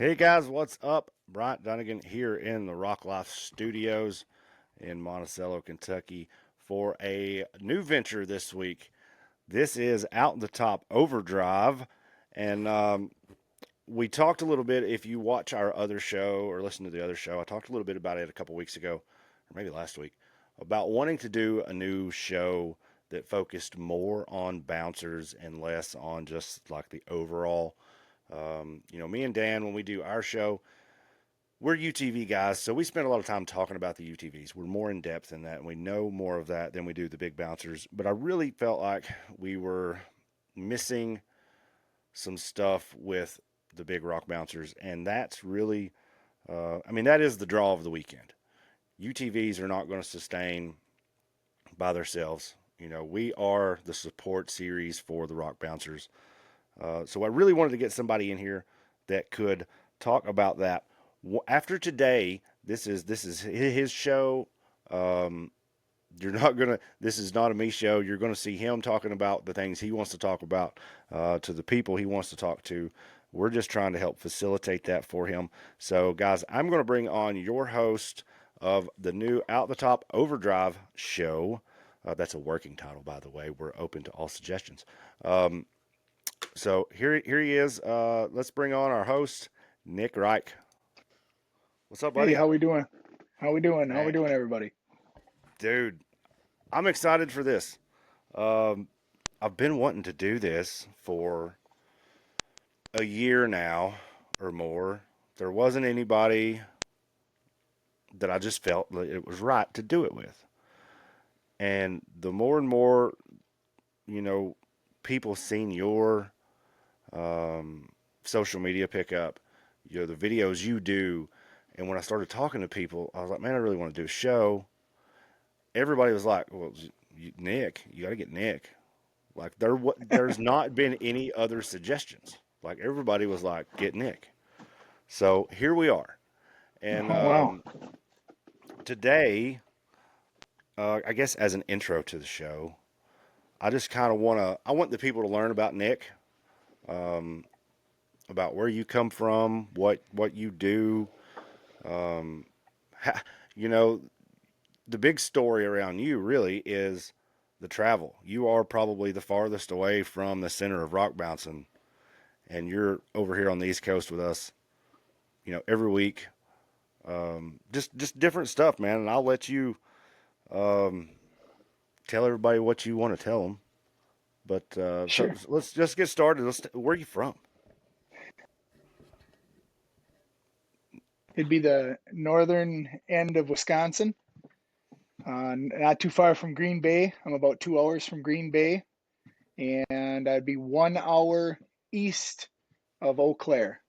Hey guys, what's up? Bryant Dunnigan here in the Rock Life Studios in Monticello, Kentucky for a new venture this week. This is Out the Top Overdrive, and we talked a little bit. If you watch our other show or listen to the other show, I talked a little bit about it a couple weeks ago, or maybe last week, about wanting to do a new show that focused more on bouncers and less on just like the overall. Me and Dan, when we do our show, we're UTV guys, so we spend a lot of time talking about the UTVs. We're more in depth in that, and we know more of that than we do the big bouncers. But I really felt like we were missing some stuff with the big rock bouncers, and that's really, that is the draw of the weekend. UTVs are not going to sustain by themselves. We are the support series for the rock bouncers. So I really wanted to get somebody in here that could talk about that. After today, this is his show. Um, you're not gonna. This is not a me show. You're gonna see him talking about the things he wants to talk about to the people he wants to talk to. We're just trying to help facilitate that for him. So, guys, I'm going to bring on your host of the new Out the Top Overdrive show. That's a working title, by the way. We're open to all suggestions. So here he is. Let's bring on our host, Nick Reich. What's up, Hey, buddy? how we doing? How we doing? How we Man, doing, everybody? dude, I'm excited for this. Um, I've been wanting to do this for a year now or more. There wasn't anybody that I just felt that it was right to do it with. And the more and more, you know, people seen your um, social media pick up, the videos you do. And when I started talking to people, I was like, man, I really want to do a show. Everybody was like, well, Nick, you got to get Nick. Like there's not been any other suggestions. Like everybody was like, get Nick. So here we are. And Oh wow. today, I guess as an intro to the show, I just kind of I want the people to learn about Nick, um, about where you come from, what you do. Um, you know, the big story around you really is the travel. You are probably the farthest away from the center of rock bouncing, and you're over here on the East Coast with us, every week. Just different stuff, man. And I'll let you um, tell everybody what you want to tell them. But so Sure. let's just get started. Where are you from? It'd be the northern end of Wisconsin, not too far from Green Bay. I'm about 2 hours from Green Bay, and I'd be 1 hour east of Eau Claire.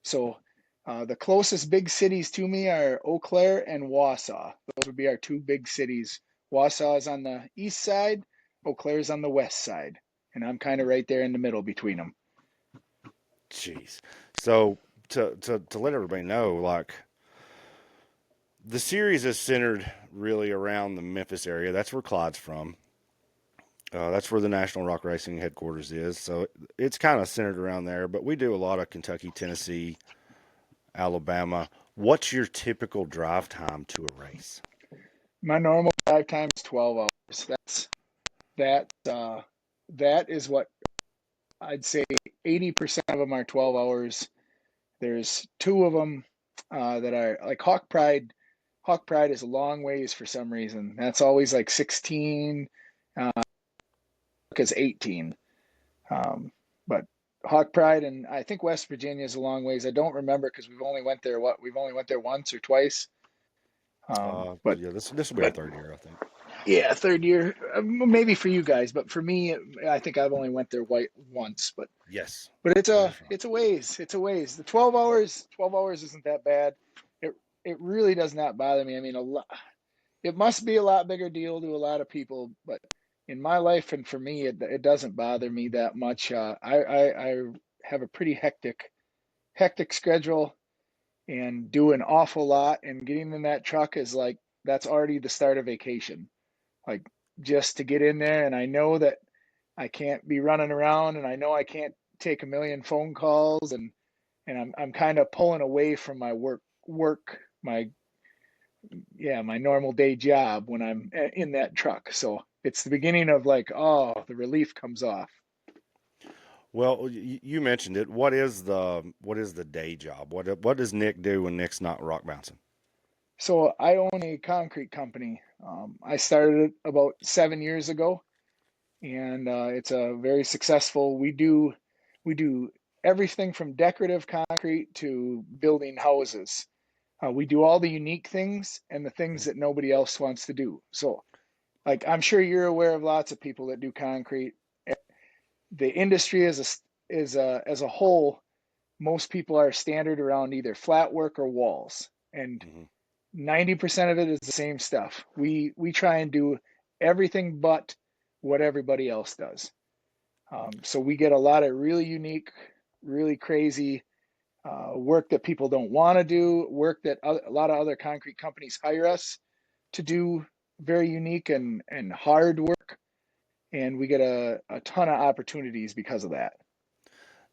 So the closest big cities to me are Eau Claire and Wausau. Those would be our two big cities. Wausau is on the east side, Eau Claire is on the west side, and I'm kind of right there in the middle between them. Jeez. So to let everybody know, like the series is centered really around the Memphis area. That's where Clyde's from. That's where the National Rock Racing headquarters is. So it's kind of centered around there. But we do a lot of Kentucky, Tennessee, Alabama. What's your typical drive time to a race? My normal drive time is 12 hours. That that is what I'd say 80% of them are 12 hours. There's two of them that are like Hawk Pride. Hawk Pride is a long ways for some reason. That's always like 16, because 18. But Hawk Pride and I think West Virginia is a long ways. I don't remember because we've only went there once or twice. But Yeah, this will be our but third year, I think. yeah, third year, maybe for you guys, but for me, I think I've only went there once. Yes, But it's that a is right. it's a ways. It's a ways. The 12 hours isn't that bad. It it really does not bother me. I mean, it must be a lot bigger deal to a lot of people, but in my life and for me, it doesn't bother me that much. I have a pretty hectic schedule and do an awful lot, and getting in that truck is like that's already the start of vacation. Like just to get in there, and I know that I can't be running around, and I know I can't take a million phone calls, and I'm kind of pulling away from my work my my normal day job when I'm in that truck. So it's the beginning of like, oh, the relief comes off. Well, you mentioned it. What is the day job? What does Nick do when Nick's not rock bouncing? So I own a concrete company. I started it about 7 years ago, and it's a very successful. We do everything from decorative concrete to building houses. We do all the unique things and the things that nobody else wants to do. So, like, I'm sure you're aware of lots of people that do concrete. The industry as a whole, most people are standard around either flat work or walls, and Mm-hmm. 90% of it is the same stuff. We try and do everything but what everybody else does. So we get a lot of really unique, really crazy work that people don't want to do, work that a lot of other concrete companies hire us to do, very unique and hard work. And we get a ton of opportunities because of that.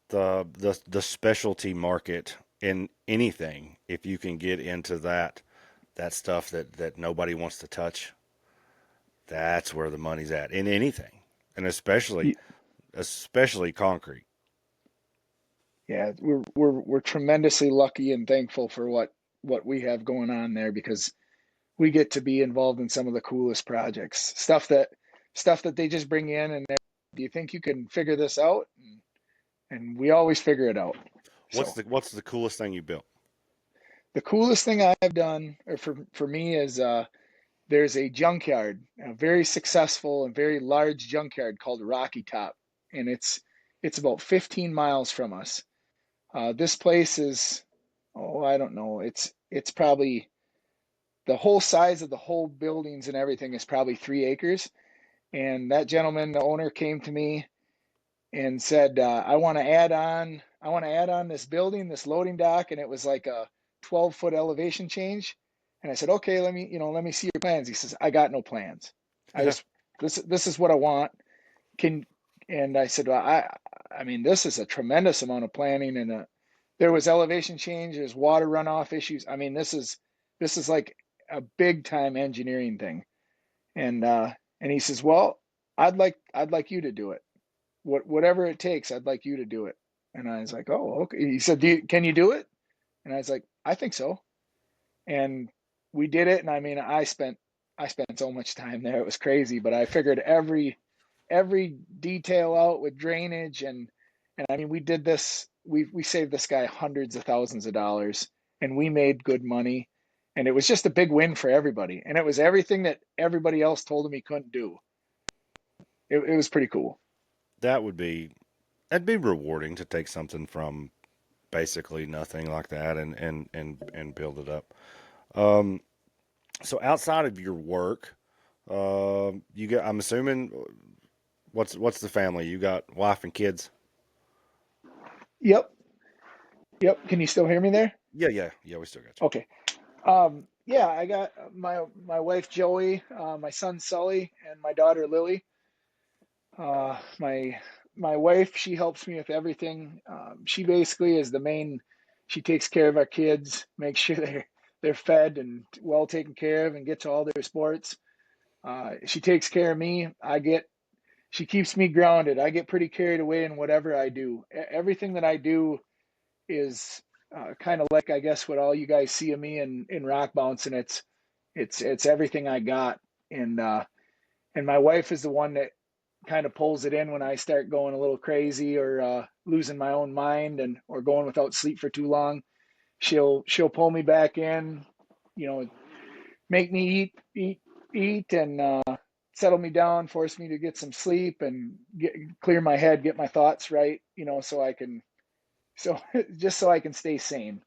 The specialty market in anything, if you can get into that stuff that nobody wants to touch, that's where the money's at in anything, and especially concrete. Yeah, we're tremendously lucky and thankful for what we have going on there because we get to be involved in some of the coolest projects. Stuff that they just bring in and do you think you can figure this out? And we always figure it out. What's So the coolest thing you built? the coolest thing I've done, or for me, is there's a junkyard, a very successful and very large junkyard called Rocky Top, and it's about 15 miles from us. This place is, oh, I don't know, it's probably the whole size of the whole buildings and everything is probably 3 acres. And that gentleman, the owner, came to me and said, I want to add on this building, this loading dock, and it was like a 12-foot elevation change. And I said, okay, let me see your plans. He says, I got no plans. I just this is what I want. Can and I said, well, I mean, this is a tremendous amount of planning, and there was elevation change, there's water runoff issues. I mean, this is like a big time engineering thing. And he says, well, I'd like you to do it. Whatever it takes, I'd like you to do it. And I was like, oh, okay. He said, can you do it? And I was like, I think so. And we did it. And I mean, I spent so much time there. It was crazy, but I figured every detail out with drainage and I mean, we did this. We saved this guy hundreds of thousands of dollars, and we made good money. And it was just a big win for everybody. And it was everything that everybody else told him he couldn't do. It was pretty cool. That would be that'd be rewarding to take something from basically nothing like that and build it up. Um, so outside of your work, you got. I'm assuming what's the family? You got wife and kids. Yep. Yep. Can you still hear me there? Yeah. We still got you. Okay. Yeah, I got my wife Joey, my son Sully, and my daughter Lily. My wife, she helps me with everything. She basically is the main. She takes care of our kids, makes sure they're fed and well taken care of, and get to all their sports. She takes care of me. She keeps me grounded. I get pretty carried away in whatever I do. Everything that I do is kind of like I guess what all you guys see of me in rock bounce, and it's everything I got. And my wife is the one that kind of pulls it in when I start going a little crazy or losing my own mind and or going without sleep for too long. She'll pull me back in, you know, make me eat, and settle me down, force me to get some sleep and clear my head, get my thoughts right, so I can so just so I can stay sane.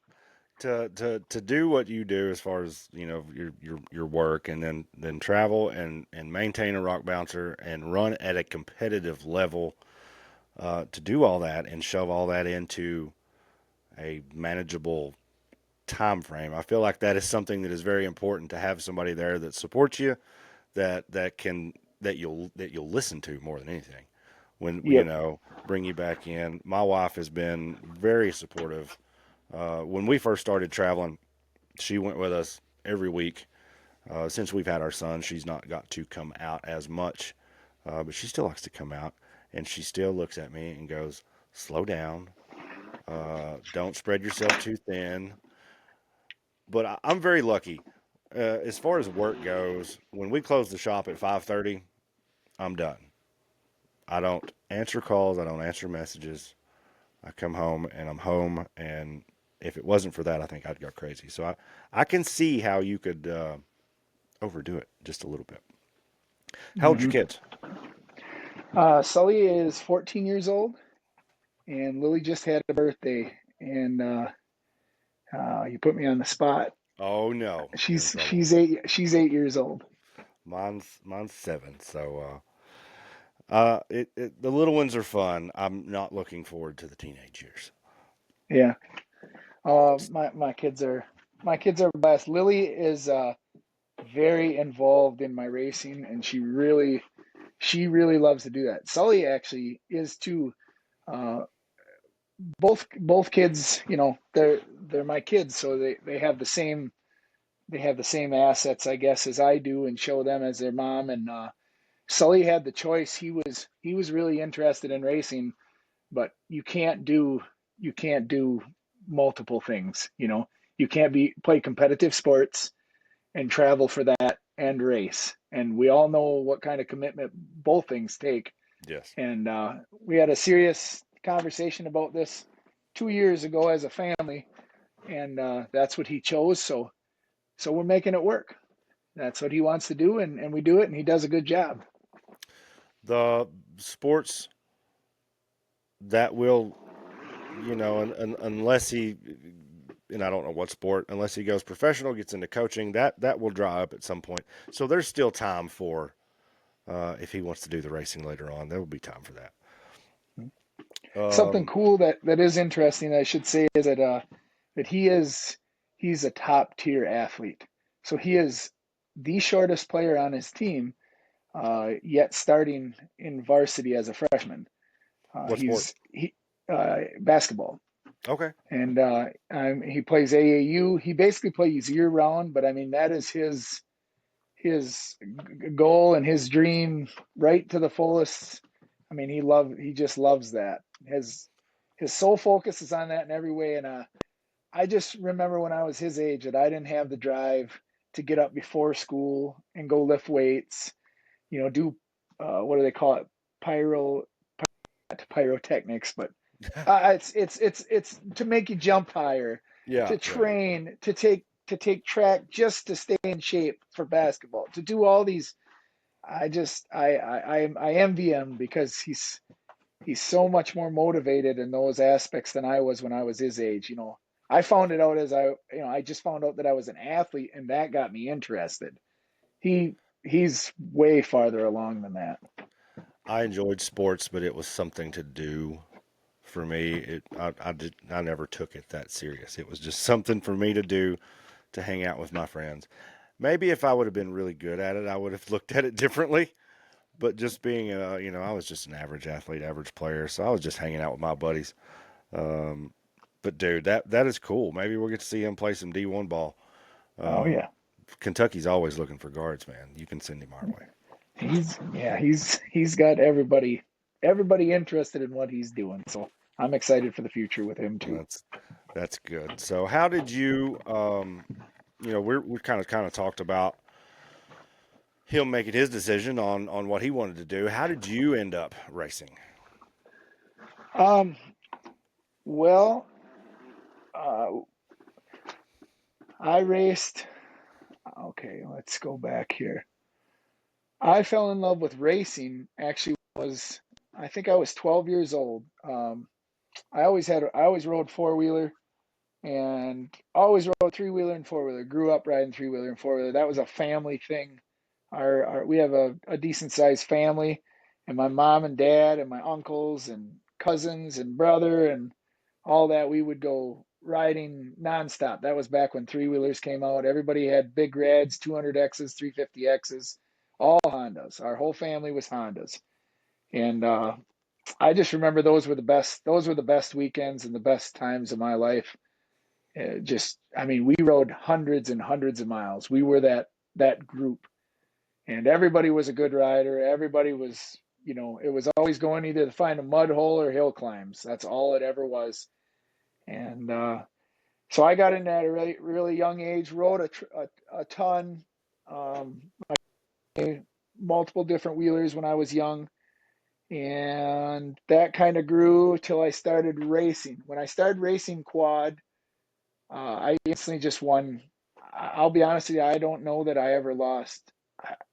To do what you do as far as your work and then travel and maintain a rock bouncer and run at a competitive level, to do all that and shove all that into a manageable time frame. I feel like that is something that is very important to have somebody there that supports you, that you'll listen to more than anything. When Yep. bring you back in. My wife has been very supportive When we first started traveling, she went with us every week. Since we've had our son, she's not got to come out as much, but she still likes to come out. And she still looks at me and goes, "Slow down. Don't spread yourself too thin." But I'm very lucky. As far as work goes, when we close the shop at 5:30, I'm done. I don't answer calls. I don't answer messages. I come home and I'm home. And if it wasn't for that, I think I'd go crazy. So I can see how you could overdo it just a little bit. How old are your Hmm. kids? Sully is 14 years old, and Lily just had a birthday. And you put me on the spot. Oh no, you're in She's trouble. she's eight. She's 8 years old. Mine's 7. So the little ones are fun. I'm not looking forward to the teenage years. Yeah. My kids are best. Lily is very involved in my racing, and she really loves to do that. Sully actually is too. Uh, both kids, they're my kids, so they have the same assets, I guess, as I do, and show them as their mom. And Sully had the choice. He was really interested in racing, but you can't do multiple things. You can't play competitive sports and travel for that and race. And we all know what kind of commitment both things take. Yes. And we had a serious conversation about this 2 years ago as a family, and that's what he chose. So we're making it work. That's what he wants to do, and we do it, and he does a good job. The sports that will, unless he, and I don't know what sport, unless he goes professional, gets into coaching, that will dry up at some point. So there's still time for, if he wants to do the racing later on, there will be time for that. Something Um, cool that is interesting, I should say, is that he's a top tier athlete. So he is the shortest player on his team, yet starting in varsity as a freshman. what sport? He basketball, Okay. and he plays AAU. He basically plays year round, but I mean that is his goal and his dream right to the fullest. I mean he just loves that. His sole focus is on that in every way. And I just remember when I was his age that I didn't have the drive to get up before school and go lift weights. Do what do they call it? Pyro Pyrotechnics, but it's to make you jump higher, Yeah, to yeah. train, to take track just to stay in shape for basketball, to do all these. I envy him because he's so much more motivated in those aspects than I was when I was his age. I found it out as I just found out that I was an athlete, and that got me interested. He's way farther along than that. I enjoyed sports, but it was something to do for me. I never took it that serious. It was just something for me to do to hang out with my friends. Maybe if I would have been really good at it, I would have looked at it differently. But just being, I was just an average athlete, average player, so I was just hanging out with my buddies. Um, but dude, that is cool. Maybe we'll get to see him play some D1 ball. Oh Um, yeah. Kentucky's always looking for guards, man. You can send him our way. He's got everybody interested in what he's doing. So I'm excited for the future with him too. That's good. So, how did you? We kind of talked about him making his decision on what he wanted to do. How did you end up racing? Um, well, uh, I raced. Okay, let's go back here. I fell in love with racing. Actually, I think I was 12 years old. I always rode four wheeler and always rode three wheeler and four wheeler. Grew up riding three wheeler and four wheeler. That was a family thing. We have a decent sized family, and my mom and dad and my uncles and cousins and brother and all that, we would go riding nonstop. That was back when three wheelers came out. Everybody had big reds, 200Xs, 350Xs, all Hondas. Our whole family was Hondas, and I just remember those were the best. Those were the best weekends and the best times of my life. I mean, we rode hundreds and hundreds of miles. We were that group, and everybody was a good rider. Everybody was, it was always going either to find a mud hole or hill climbs. That's all it ever was. And so I got in at a really, really young age, rode a ton, um, multiple different wheelers when I was young. And that kind of grew till I started racing. When I started racing quad, I instantly just won. I'll be honest with you, I don't know that I ever lost.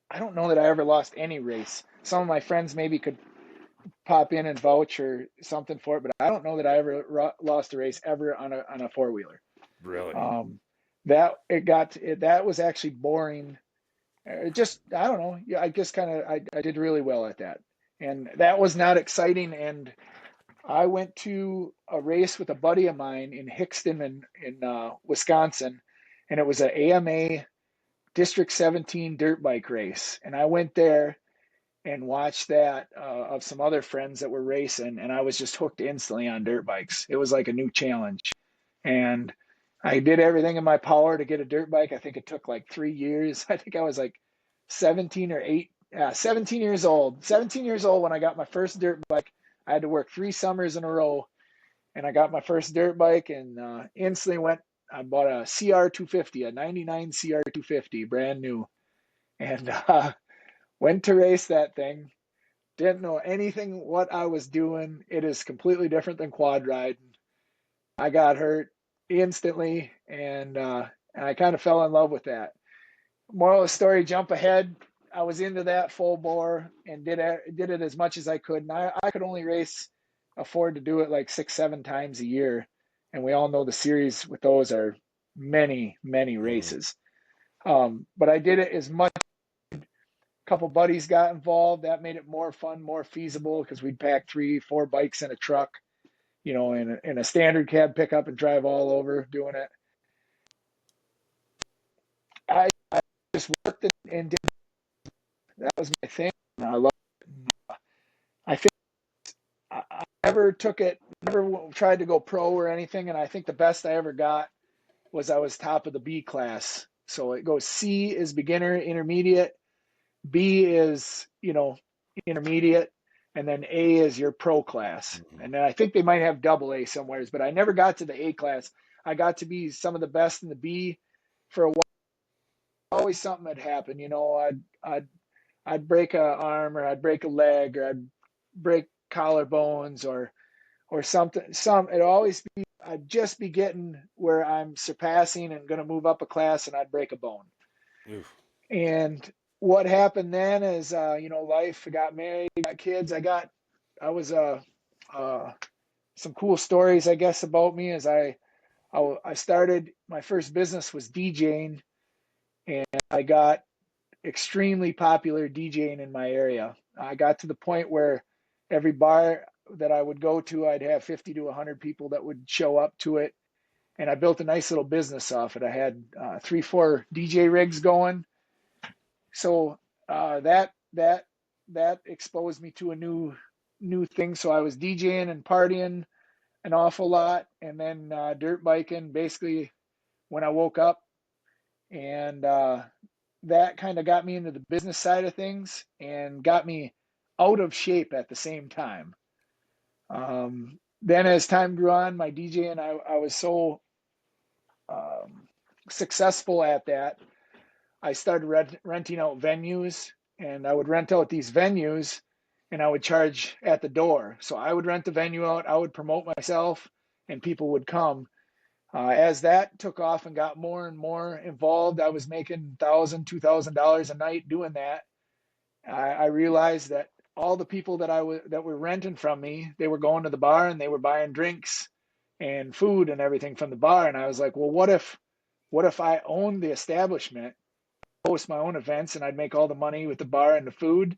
I don't know that I ever lost any race. Some of my friends maybe could pop in and vouch or something for it, but I don't know that I ever lost a race ever on a four wheeler. Really? That was actually boring. Just I don't know. Yeah, I just kind of I did really well at that, and that was not exciting. And I went to a race with a buddy of mine in Hickston in Wisconsin, and it was an AMA District 17 dirt bike race. And I went there and watched that of some other friends that were racing, and I was just hooked instantly on dirt bikes. It was like a new challenge, and I did everything in my power to get a dirt bike. I think it took like 3 years. I think I was like 17 or 8, 17 years old. 17 years old when I got my first dirt bike. I had to work 3 summers in a row, and I got my first dirt bike and instantly went. I bought a CR250, a 99 CR250, brand new, and went to race that thing. Didn't know anything what I was doing. It is completely different than quad riding. I got hurt instantly, and I kind of fell in love with that. Moral of the story: jump ahead. I was into that full bore and did it as much as I could. And I could only afford to do it like 6, 7 times a year. And we all know the series with those are many, many Mm. races. But I did it as much. A couple buddies got involved. That made it more fun, more feasible because we'd pack 3, 4 bikes in a truck, in a standard cab pickup and drive all over doing it. I just worked it and did. That was my thing. I love it. I think I never took it, never tried to go pro or anything. And I think the best I ever got was I was top of the B class. So it goes C is beginner, intermediate, B is, intermediate, and then A is your pro class. Mhm. And then I think they might have double A somewheres, but I never got to the A class. I got to be some of the best in the B for a while. Always something had happened, I'd break a arm or I'd break a leg or I'd break collarbones or something. It'd always be I'd just be getting where I'm surpassing and going to move up a class, and I'd break a bone. Oof. And what happened then is, life. I got married, got kids. I was some cool stories, I guess, about me. As I started my first business was DJing, and I got extremely popular DJing in my area. I got to the point where every bar that I would go to, I'd have 50 to 100 people that would show up to it. And I built a nice little business off it. I had 3, 4 DJ rigs going. So that exposed me to a new thing. So I was DJing and partying an awful lot, and then dirt biking basically when I woke up, and that kind of got me into the business side of things and got me out of shape at the same time. Then as time grew on, my DJing, I was so successful at that. I started renting out venues, and I would rent out these venues and I would charge at the door. So I would rent the venue out, I would promote myself, and people would come. As that took off and got more and more involved, I was making $1,000, $2,000 a night doing that. I realized that all the people that were renting from me, they were going to the bar and they were buying drinks and food and everything from the bar. And I was like, well, what if I owned the establishment, host my own events, and I'd make all the money with the bar and the food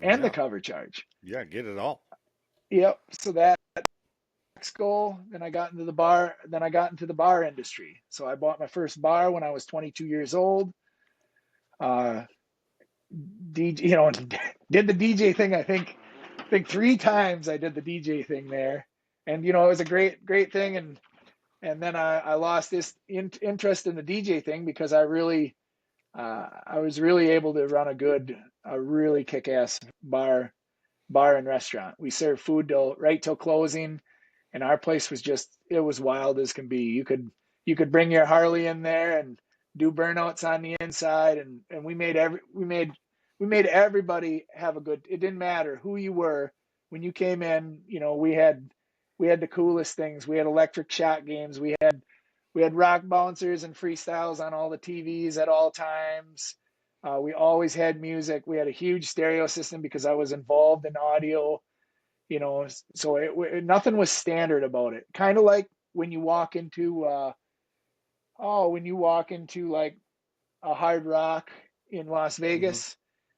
and the Yeah. cover charge. Yeah. Get it all. Yep. So that next goal, then I got into the bar. Then I got into the bar industry. So I bought my first bar when I was 22 years old. Uh, DJ, did the DJ thing. I think 3 times I did the DJ thing there, and it was a great thing. And and then I lost this interest in the DJ thing because I was really able to run a really kick-ass bar and restaurant. We served food right till closing, and our place was it was wild as can be. You could bring your Harley in there and do burnouts on the inside, and we made everybody have a good. It didn't matter who you were when you came in. We had the coolest things. We had electric shot games. We had rock bouncers and freestyles on all the TVs at all times. We always had music. We had a huge stereo system because I was involved in audio, so nothing was standard about it. Kind of like when you walk into, like a Hard Rock in Las Mm-hmm. Vegas,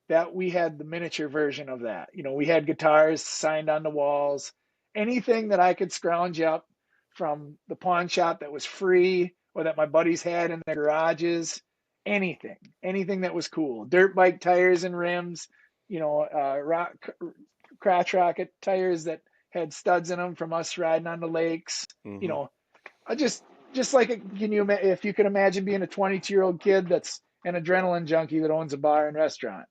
that we had the miniature version of that. We had guitars signed on the walls, anything that I could scrounge up from the pawn shop that was free or that my buddies had in their garages, anything that was cool. Dirt bike tires and rims, crotch rocket tires that had studs in them from us riding on the lakes. You Mm-hmm. know, I just like if you can imagine being a 22-year-old kid that's an adrenaline junkie that owns a bar and restaurant,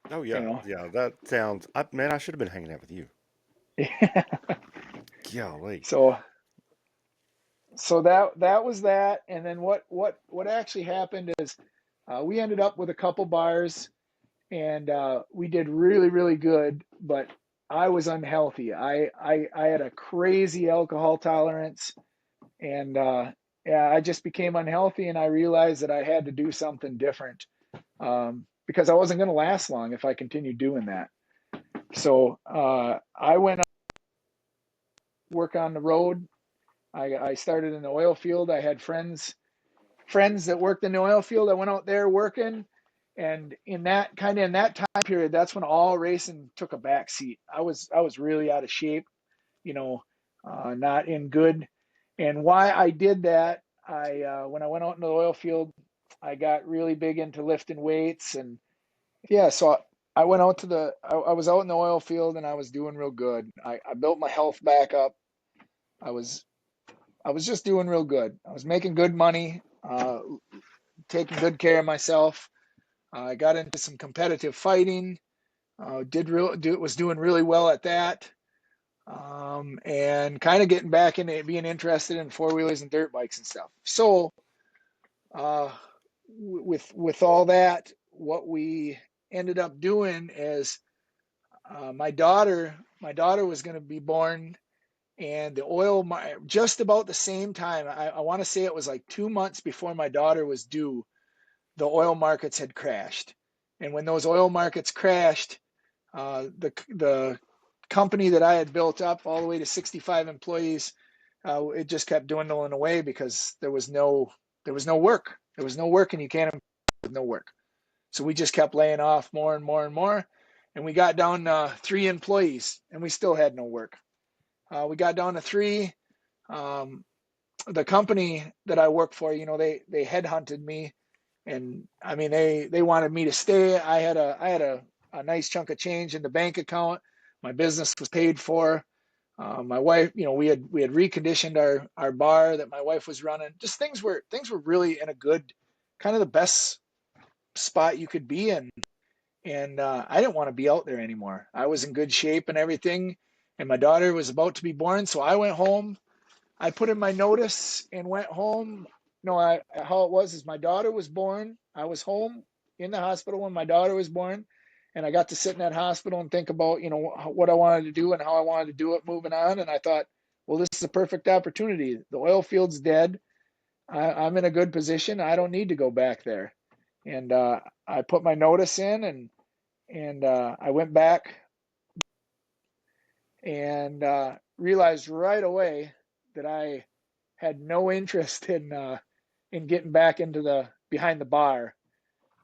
Oh you yeah, know. yeah. That sounds. Man, I should have been hanging out with you. Golly. so so that was that, and then what actually happened is we ended up with a couple bars, and we did really really good, but I was unhealthy. I had a crazy alcohol tolerance, and yeah, I just became unhealthy, and I realized that I had to do something different, because I wasn't going to last long if I continued doing that. So I went work on the road. I started in the oil field. I had friends that worked in the oil field. I went out there working, and in that time period, that's when all racing took a back seat. I was really out of shape, not in good. And why I did that, I when I went out in the oil field, I got really big into lifting weights, and yeah, so I went out I was out in the oil field, and I was doing real good. I built my health back up. I was I was just doing real good. I was making good money, taking good care of myself. I got into some competitive fighting. Was doing really well at that, and kind of getting back into being interested in four wheelers and dirt bikes and stuff. So, uh, with all that, what we ended up doing is my daughter was going to be born, and just about the same time. I want to say it was like 2 months before my daughter was due. The oil markets had crashed, and when those oil markets crashed, the company that I had built up all the way to 65 employees, it just kept dwindling away because there was no work. There was no work, and you can't with no work. So we just kept laying off more and more and more, and we got down 3 employees, and we still had no work. We got down to three. Um, the company that I work for, they headhunted me, and I mean they wanted me to stay. I had a nice chunk of change in the bank account. My business was paid for. My wife, we had reconditioned our bar that my wife was running. Just things were really in a good, kind of the best spot you could be in, and I didn't want to be out there anymore. I was in good shape and everything, and my daughter was about to be born, so I went home. I put in my notice and went home. No, how it was is my daughter was born. I was home in the hospital when my daughter was born, and I got to sit in that hospital and think about what I wanted to do and how I wanted to do it moving on. And I thought, well, this is a perfect opportunity. The oil field's dead. I'm in a good position. I don't need to go back there. And I put my notice in, and I went back, and realized right away that I had no interest in getting back into the behind the bar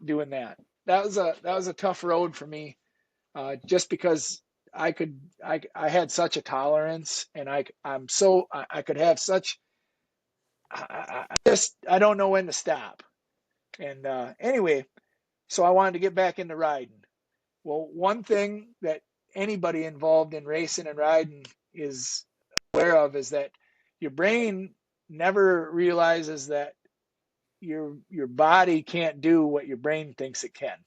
doing that. That was a tough road for me, just because I had such a tolerance, and I could have such I don't know when to stop. And anyway, so I wanted to get back into riding. Well, one thing that anybody involved in racing and riding is aware of is that your brain never realizes that your body can't do what your brain thinks it can.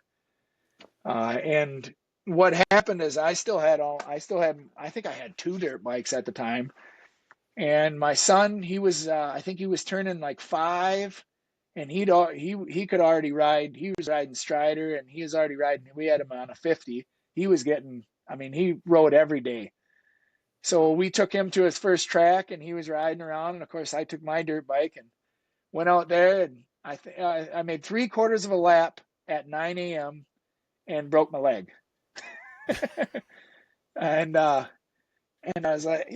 And what happened is I think I had two dirt bikes at the time. And my son, I think he was turning like 5, and he could already ride. He was riding Strider, and he was already riding. We had him on a 50. He was getting, I mean, he rode every day. So we took him to his first track, and he was riding around. And of course, I took my dirt bike and went out there, and I made 3/4 of a lap at 9 a.m. and broke my leg. and and I was like,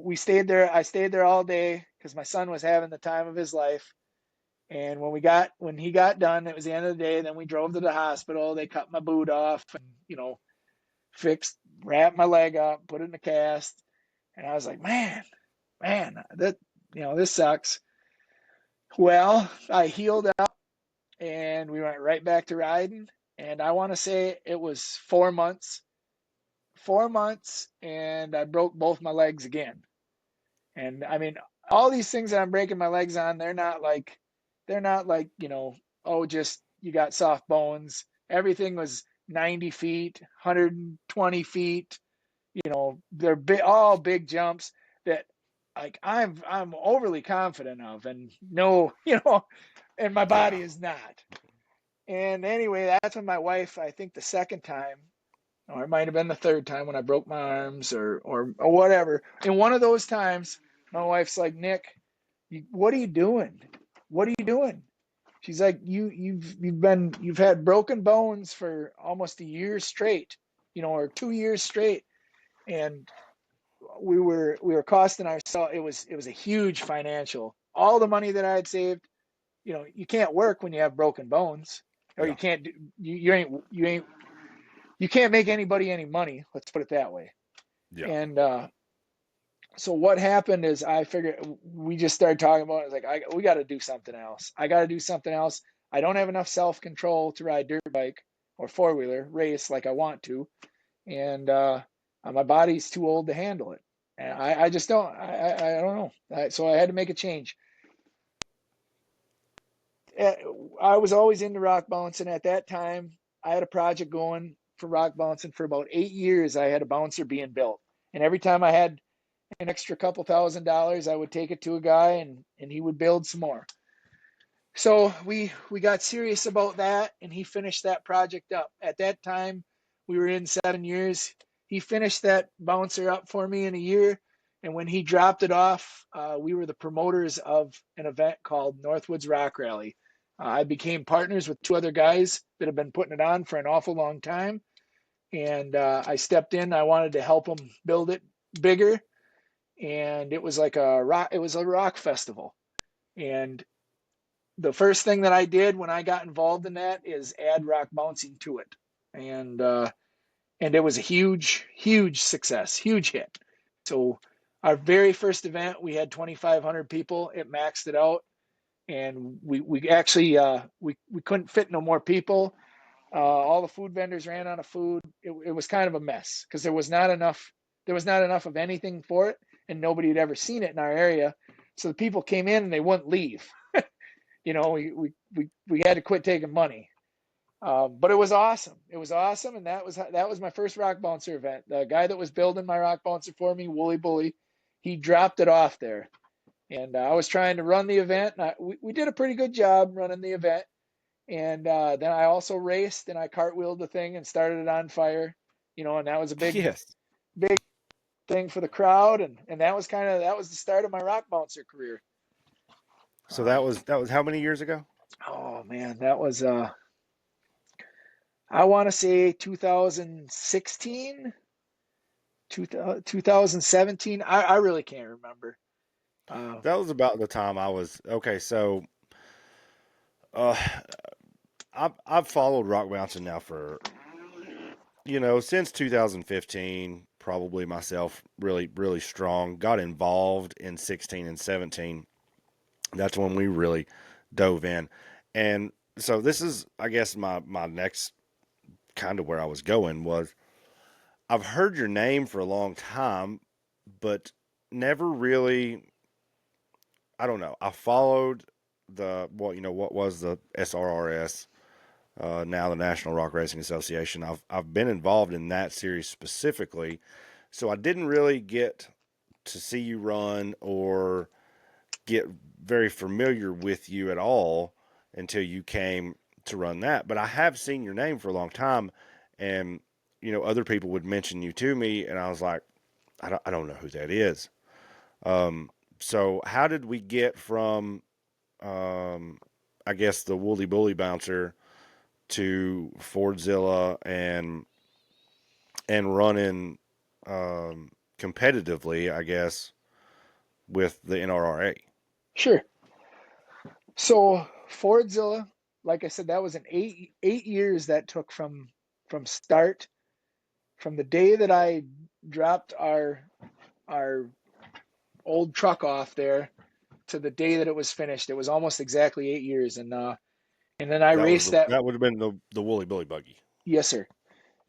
we stayed there. I stayed there all day because my son was having the time of his life. And when he got done, it was the end of the day. Then we drove to the hospital. They cut my boot off and wrapped my leg up, put it in a cast. And I was like, man, that this sucks. Well, I healed up and we went right back to riding. And I want to say it was 4 months, and I broke both my legs again. And I mean, all these things that I'm breaking my legs on, they're not like, oh, just you got soft bones. Everything was 90 feet, 120 feet. They're all big jumps that like I'm overly confident of, and no, and my Yeah. body is not. And anyway, that's when my wife, I think the second time, or it might have been the third time when I broke my arms or whatever. And one of those times, my wife's like, Nick, what are you doing? What are you doing? She's like, you've had broken bones for almost a year straight, or 2 years straight. And we were costing ourselves. It was a huge financial. All the money that I had saved, you can't work when you have broken bones, or Yeah. you can't do, you can't make anybody any money. Let's put it that way. Yeah. And so what happened is I figured we just started talking about it. It's like we got to do something else. I got to do something else. I don't have enough self control to ride dirt bike or 4-wheeler race like I want to, and my body's too old to handle it. And I just don't. I don't know. So I had to make a change. I was always into rock bouncing. At that time, I had a project going for rock bouncing for about 8 years. I had a bouncer being built, and every time I had an extra couple $1,000, I would take it to a guy and he would build some more. So we got serious about that, and he finished that project up. At that time, we were in 7 years. He finished that bouncer up for me in a year, and when he dropped it off, we were the promoters of an event called Northwoods Rock Rally. I became partners with two other guys that have been putting it on for an awful long time, and I stepped in. I wanted to help them build it bigger, and it was like it was a rock festival. And the first thing that I did when I got involved in that is add rock bouncing to it. And it was a huge success, huge hit. So our very first event, we had 2,500 people. It maxed it out, and we actually we couldn't fit no more people. All the food vendors ran out of food. It was kind of a mess because there was not enough. There was not enough of anything for it, and nobody had ever seen it in our area. So the people came in and they wouldn't leave. We had to quit taking money. But it was awesome. It was awesome, and that was my first rock bouncer event. The guy that was building my rock bouncer for me, Wooly Bully, he dropped it off there, and I was trying to run the event. And we did a pretty good job running the event, and then I also raced and I cartwheeled the thing and started it on fire. And that was a Yes. big thing for the crowd, and that was the start of my rock bouncer career. So Uh, that was how many years ago? oh man, that was I want to say 2016, 2017. I really can't remember. Uh, That was about the time I was okay. So, uh, I've followed rock bouncing now for since 2015. Probably myself really strong. Got involved in 16 and 17. That's when we really dove in, and so this is, I guess, my next kind of where I was going was I've heard your name for a long time, but never really I don't know. I followed what was the SRRS, now the National Rock Racing Association. I've been involved in that series specifically, so I didn't really get to see you run or get very familiar with you at all until you came to run that. But I have seen your name for a long time, and other people would mention you to me, and I was like, I don't know who that is. So how did we get from, um, I guess, the Woolly Bully Bouncer to Fordzilla and running competitively, I guess, with the NRRA? Sure. So Fordzilla, like I said, that was an 8 years that took from start, from the day that I dropped our old truck off there to the day that it was finished. It was almost exactly 8 years, and then I raced that. That would have been the Woolly Bully buggy. Yes, sir.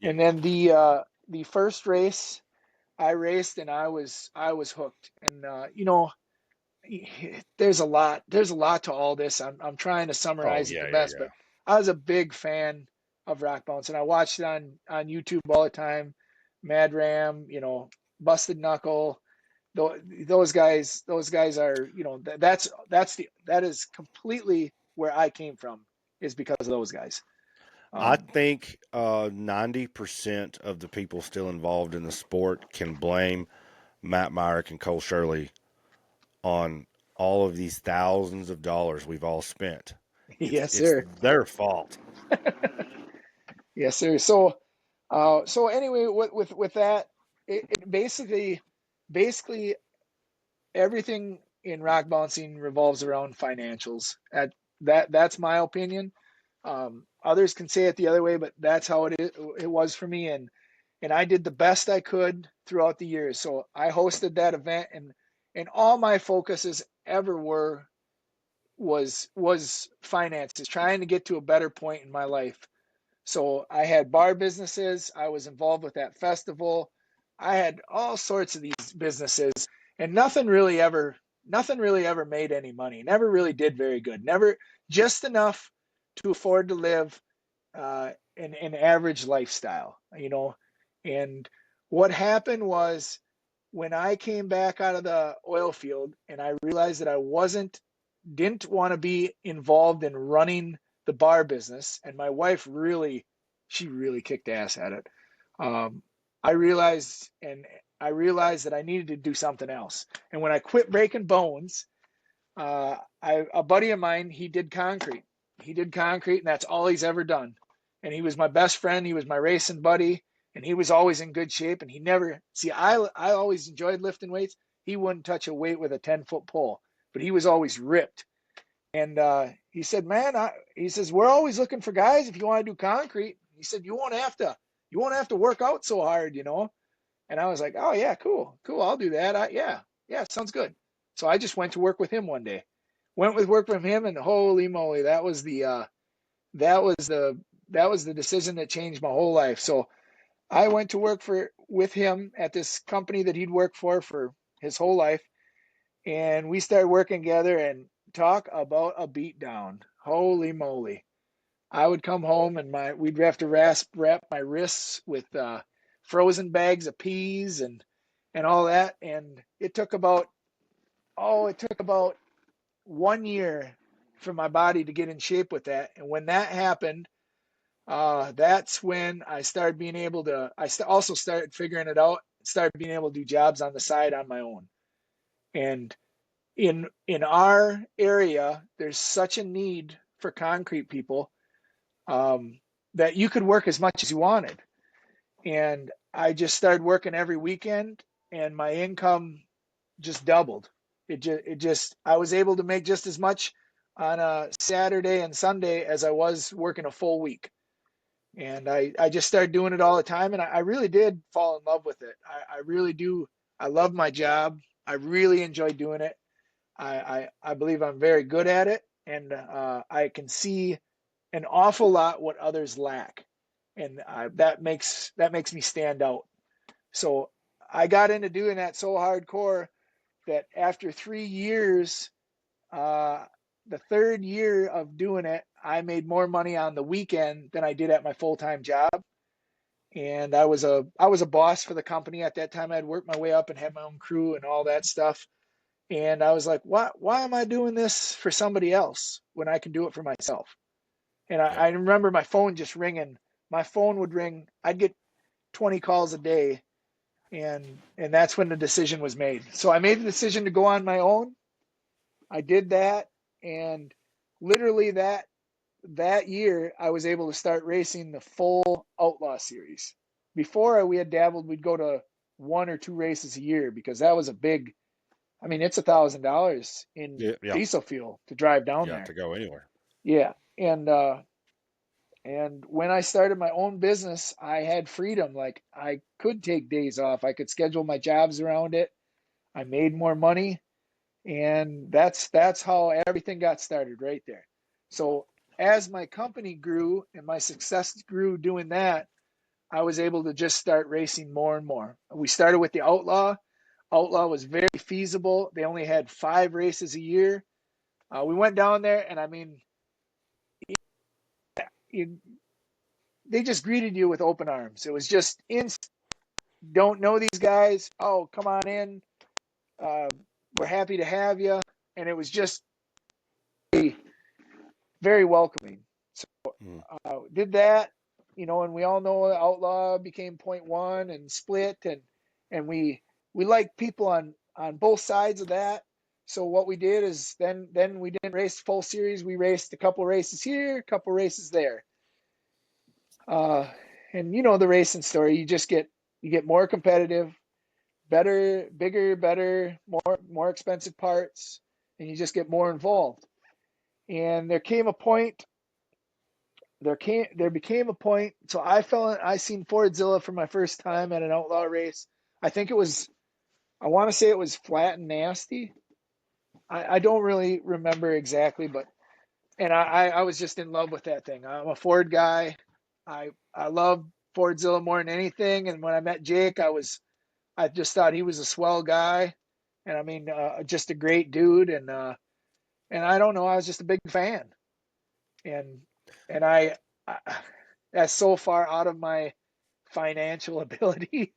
Yeah. And then the first race I raced, and I was hooked. And there's a lot to all this. I'm trying to Oh summarize it yeah, the yeah, best, but I was a big fan of Rock Bounce, and I watched it on YouTube all the time. Mad Ram, Busted Knuckle. Those guys are, that is completely where I came from, is because of those guys. I Um, think 90% of the people still involved in the sport can blame Matt Myrick and Cole Shirley on all of these thousands of dollars we've all spent. yes, It's sir. their fault. Yes, sir. So anyway, with that, it basically everything in rock bouncing revolves around financials. That's my opinion. Others can say it the other way, but that's how it was for me, and I did the best I could throughout the years. So I hosted that event, and all my focuses ever was finances, trying to get to a better point in my life. So I had bar businesses. I was involved with that festival. I had all sorts of these businesses, and nothing really ever made any money. Never really did very good. Never, just enough to afford to live an average lifestyle. And what happened was, when I came back out of the oil field and I realized that I didn't want to be involved in running the bar business, and my wife she really kicked ass at it. Um, I realized, that I needed to do something else. And when I quit breaking bones, a buddy of mine, he did concrete. He did concrete, and that's all he's ever done. And he was my best friend. He was my racing buddy, and he was always in good shape. And he never see. I always enjoyed lifting weights. He wouldn't touch a weight with a 10-foot pole, but he was always ripped. And he said, "Man, he says, we're always looking for guys if you want to do concrete." He said, "You won't have to work out so hard." And I was like, "Oh yeah, cool, cool, I'll do that. Yeah, yeah, sounds good." So I just went to work with him one day. Went with work from him, and holy moly, that was the that was the decision that changed my whole life. So I went to work with him at this company that he'd worked for his whole life, and we started working together, and talk about a beat down. Holy moly. I would come home, and we'd have to wrap my wrists with frozen bags of peas and all that. And it took about 1 year for my body to get in shape with that. And when that happened, that's when I started being able to. Also started figuring it out. Started being able to do jobs on the side on my own. And in our area, there's such a need for concrete people, um, that you could work as much as you wanted. And I just started working every weekend, and my income just doubled. It just I was able to make just as much on a Saturday and Sunday as I was working a full week. And I just started doing it all the time, and I really did fall in love with it. I really do. I love my job. I really enjoy doing it. I believe I'm very good at it, and I can see an awful lot what others lack, and that makes me stand out. So I got into doing that so hardcore that after 3 years, the third year of doing it, I made more money on the weekend than I did at my full-time job. And I was a boss for the company at that time. I'd worked my way up and had my own crew and all that stuff. And I was like, why am I doing this for somebody else when I can do it for myself? And Yep. I remember my phone just ringing. My phone would ring. I'd get 20 calls a day. And that's when the decision was made. So I made the decision to go on my own. I did that. And literally that year, I was able to start racing the full Outlaw series. Before we had dabbled, we'd go to one or two races a year because that was a big. I mean, it's $1,000 in Yeah. Yeah. diesel fuel to drive down Yeah. there. To go anywhere. Yeah, and when I started my own business, I had freedom. Like I could take days off. I could schedule my jobs around it. I made more money, and that's how everything got started right there. So as my company grew and my success grew doing that, I was able to just start racing more and more. We started with the Outlaw. Outlaw was very feasible. They only had 5 races a year. We went down there, and I mean, you, they just greeted you with open arms. It was just don't know these guys. Oh, come on in. Uh, we're happy to have you. And it was just very, very welcoming. Mm. Did that, and we all know Outlaw became point one and split, and we like people on both sides of that. So what we did is then we didn't race full series. We raced a couple races here, a couple races there. Uh, and the racing story, you get more competitive, better, bigger, better, more expensive parts, and you just get more involved. And there became a point. So I seen Fordzilla for my first time at an outlaw race. I think I want to say it was Flat and Nasty. I don't really remember exactly, but and I was just in love with that thing. I'm a Ford guy. I love Fordzilla more than anything. And when I met Jake, I just thought he was a swell guy, and I mean, just a great dude. And I don't know, I was just a big fan. And and I that's so far out of my financial ability.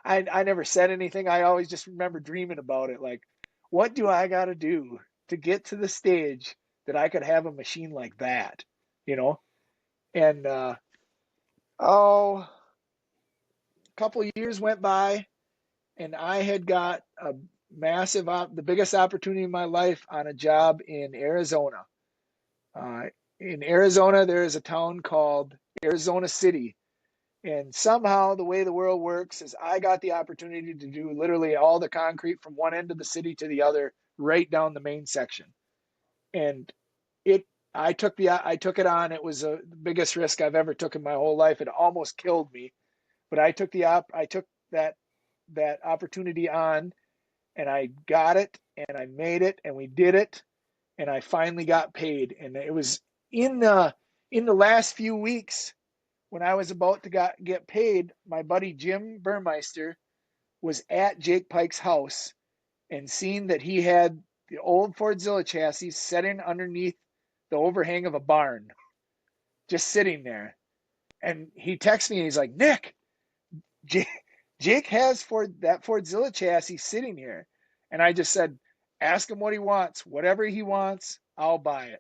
I never said anything. I always just remember dreaming about it. Like, what do I got to do to get to the stage that I could have a machine like that? You know, and oh, a couple of years went by, and I had got a the biggest opportunity in my life on a job in Arizona. Uh, in Arizona, there is a town called Arizona City. And somehow, the way the world works is I got the opportunity to do literally all the concrete from one end of the city to the other, right down the main section. And it, I took it on. It was the biggest risk I've ever took in my whole life. It almost killed me, but I took that opportunity on, and I got it, and I made it, and we did it, and I finally got paid. And it was in the last few weeks when I was about to get paid. My buddy Jim Burmeister was at Jake Pike's house and seen that he had the old Fordzilla chassis sitting underneath the overhang of a barn, just sitting there. And he texts me and he's like, Nick, Jake, Jake has that Fordzilla chassis sitting here. And I just said, ask him what he wants. Whatever he wants, I'll buy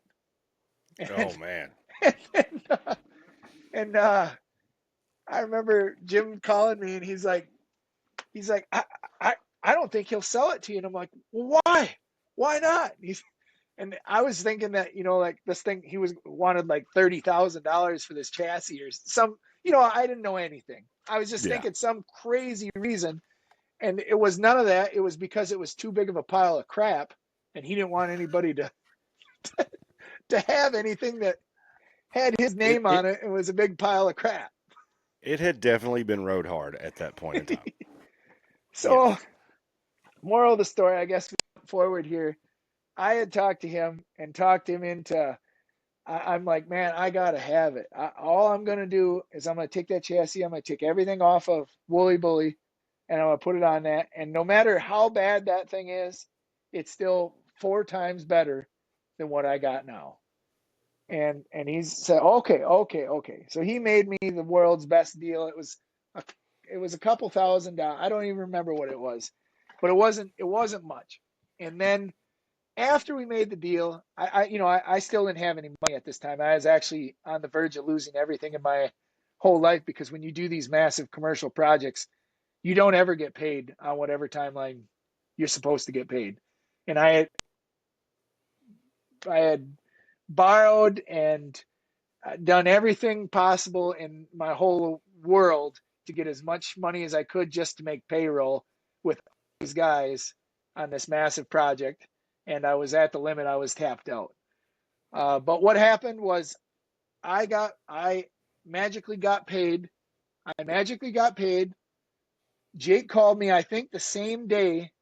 Oh it. man. And, and I remember Jim calling me and he's like, I, I don't think he'll sell it to you. And I'm like, well, why? Why not? And I was thinking that, like this thing, he wanted like $30,000 for this chassis or some, I didn't know anything. I was just Yeah. thinking some crazy reason. And it was none of that. It was because it was too big of a pile of crap. And he didn't want anybody to have anything that had his It name it on it. It was a big pile of crap. it had definitely been rode hard at that point in time. So, Yes. moral of the story, I guess, forward here, I had talked to him and talked him into. I'm like, man, I gotta have it. All I'm gonna do is I'm gonna take that chassis. I'm gonna take everything off of Woolly Bully, and I'm gonna put it on that. And no matter how bad that thing is, it still 4 times better than what I got now. And he said, okay, okay, okay. So he made me the world's best deal. A, it was a couple $1,000. I don't even remember what it was, but it wasn't much. And then after we made the deal, I still didn't have any money at this time. I was actually on the verge of losing everything in my whole life, because when you do these massive commercial projects, you don't ever get paid on whatever timeline you're supposed to get paid. And I had borrowed and done everything possible in my whole world to get as much money as I could just to make payroll with these guys on this massive project. And I was at the limit. I was tapped out. But what happened was I magically got paid. I magically got paid. Jake called me, I think the same day,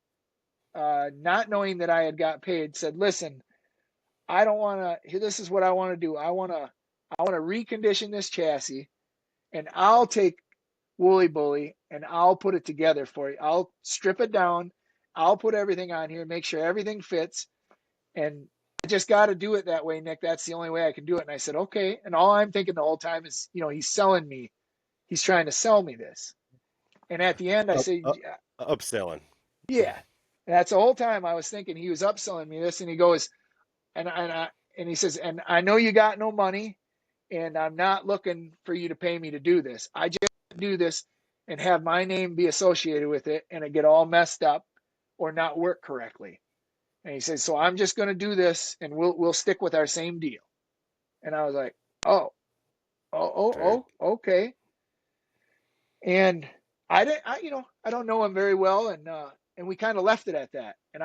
not knowing that I had got paid, said, listen, I don't want to, this is what I want to do. I want to recondition this chassis, and I'll take Woolly Bully and I'll put it together for you. I'll strip it down. I'll put everything on here, make sure everything fits. And I just got to do it that way, Nick. That's the only way I can do it. And I said, okay. And all I'm thinking the whole time is, he's selling me. He's trying to sell me this. And at the end, I Up, say, up, upselling. yeah. And that's the whole time I was thinking he was upselling me this. And he goes, and he says, and I know you got no money, and I'm not looking for you to pay me to do this. I just do this and have my name be associated with it, and it get all messed up or not work correctly. And he says, so I'm just going to do this, and we'll stick with our same deal. And I was like, oh, Okay. okay. And I don't know him very well, and we kind of left it at that. And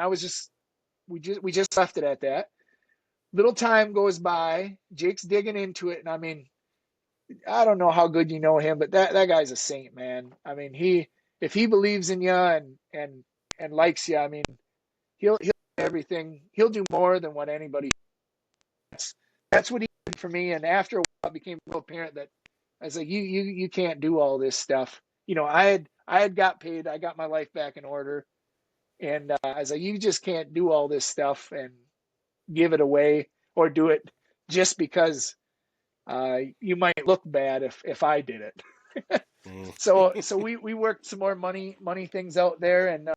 we just left it at that. Little time goes by. Jake's digging into it, and I mean, I don't know how good you know him, but that guy's a saint, man. I mean, if he believes in you and likes you, I mean, he'll do everything. He'll do more than what anybody. That's what he did for me. And after a while, it became real apparent that I was like, you can't do all this stuff. I had got paid. I got my life back in order, and I was like, you just can't do all this stuff and give it away or do it just because you might look bad if I did it. Mm. So we worked some more money things out there, and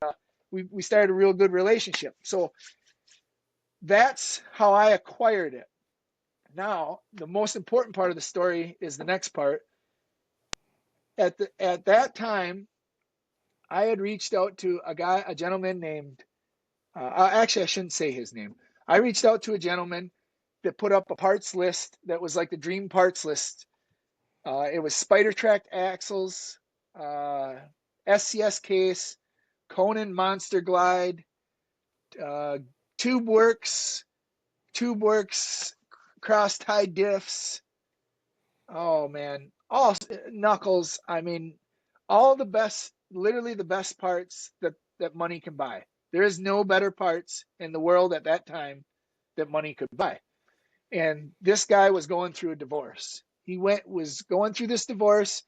we started a real good relationship. So that's how I acquired it. Now, the most important part of the story is the next part. At that time, I had reached out to a gentleman named. Actually, I shouldn't say his name. I reached out to a gentleman that put up a parts list that was like the dream parts list. It was spider tracked axles, SCS case, Conan Monster Glide, uh, tube works, cross tie diffs. Oh man, all knuckles. I mean, all the best, literally the best parts that money can buy. There is no better parts in the world at that time that money could buy. And this guy was going through a divorce. Was going through this divorce,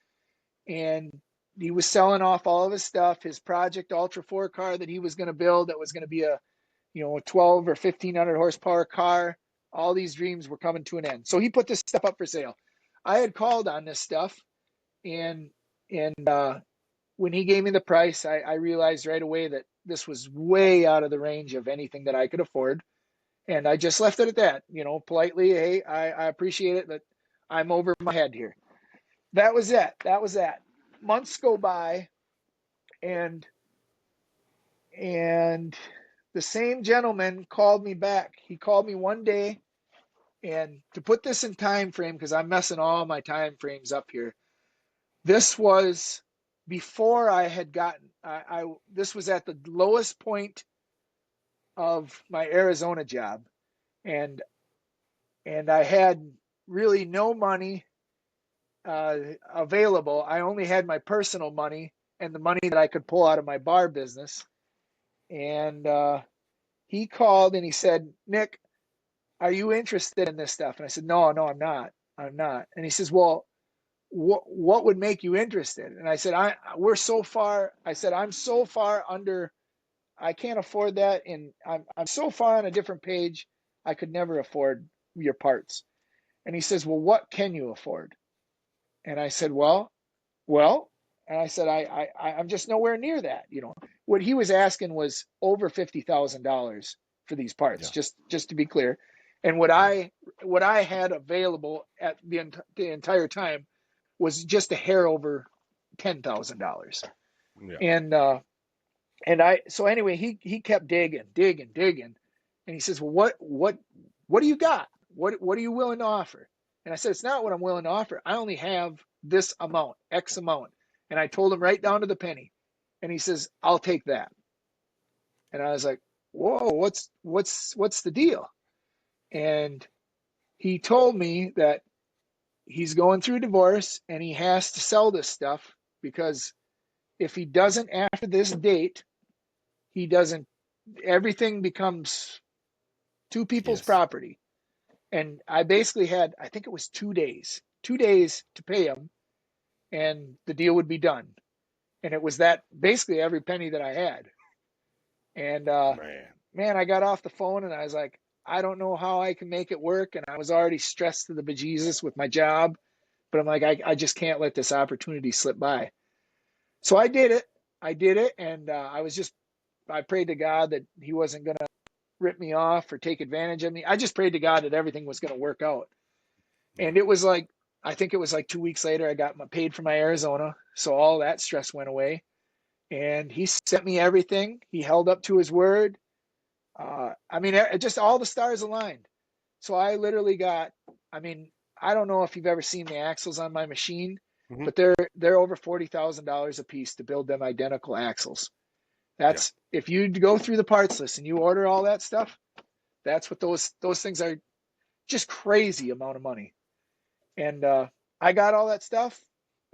and he was selling off all of his stuff, his Project Ultra 4 car that he was going to build, that was going to be a 12 or 1500 horsepower car. All these dreams were coming to an end. So he put this stuff up for sale. I had called on this stuff, and when he gave me the price, I realized right away that this was way out of the range of anything that I could afford. And I just left it at that, politely. Hey, I appreciate it, but I'm over my head here. That was it. That was that. Months go by, and the same gentleman called me back. He called me one day, and to put this in time frame, because I'm messing all my time frames up here. This was before I had gotten. This was at the lowest point of my Arizona job, and I had really no money available. I only had my personal money and the money that I could pull out of my bar business. And he called and he said, Nick, are you interested in this stuff? And I said, no, I'm not. I'm not. And he says, well, what would make you interested? And I said, we're so far. I said, I'm so far under I can't afford that, and I'm so far on a different page, I could never afford your parts. And he says, well, what can you afford? And I said, well, and I said, I'm just nowhere near that. You know, what he was asking was over $50,000 for these parts, Yeah. just to be clear. And Yeah. what I had available at the entire time was just a hair over $10,000. Yeah. And so anyway, he kept digging, and he says, well, what do you got? What are you willing to offer? And I said, it's not what I'm willing to offer. I only have this amount, X amount. And I told him right down to the penny. And he says, I'll take that. And I was like, whoa, what's the deal? And he told me that he's going through a divorce and he has to sell this stuff because if he doesn't after this date, he doesn't, everything becomes two people's Yes. property. And I basically had, I think it was 2 days to pay him, and the deal would be done. And it was that basically every penny that I had. And Man. man, I got off the phone and I was like, I don't know how I can make it work. And I was already stressed to the bejesus with my job, but I'm like, I just can't let this opportunity slip by. So I did it. And I prayed to God that He wasn't going to rip me off or take advantage of me. I just prayed to God that everything was going to work out. Yeah. And it was like, I think it was like 2 weeks later, I got paid for my Arizona. So all that stress went away. And he sent me everything. He held up to his word. I mean, just all the stars aligned. So I literally got, I mean, I don't know if you've ever seen the axles on my machine, Hmm. but they're over $40,000 a piece to build them identical axles. Yeah. That's if you go through the parts list and you order all that stuff, that's what those things are, just crazy amount of money. And I got all that stuff.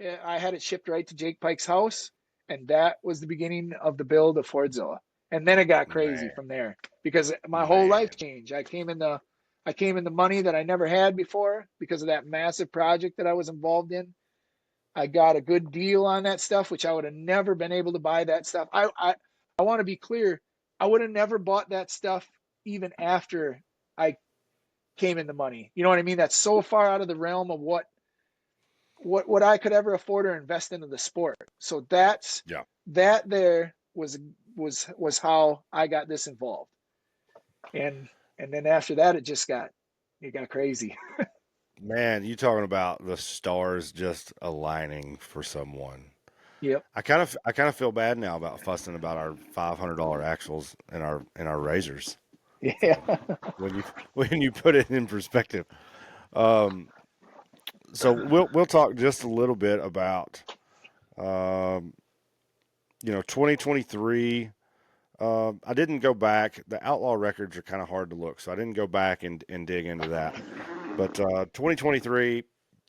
I had it shipped right to Jake Pike's house, and that was the beginning of the build of Fordzilla. And then it got crazy Man. from there because my whole life Man. changed. I came in the money that I never had before because of that massive project that I was involved in. I got a good deal on that stuff, which I would have never been able to buy that stuff. I want to be clear. I would have never bought that stuff even after I came in the money. You know what I mean? That's so far out of the realm of what I could ever afford or invest into the sport. So Yeah. that there was how I got this involved. And then after that it got crazy. Man, you talking about the stars just aligning for someone. Yep. I kind of feel bad now about fussing about our $500 axles and our razors. Yeah. When you when you put it in perspective. Um, so we'll talk just a little bit about um, 2023. I didn't go back. The outlaw records are kind of hard to look, so I didn't go back and dig into that. But 2023,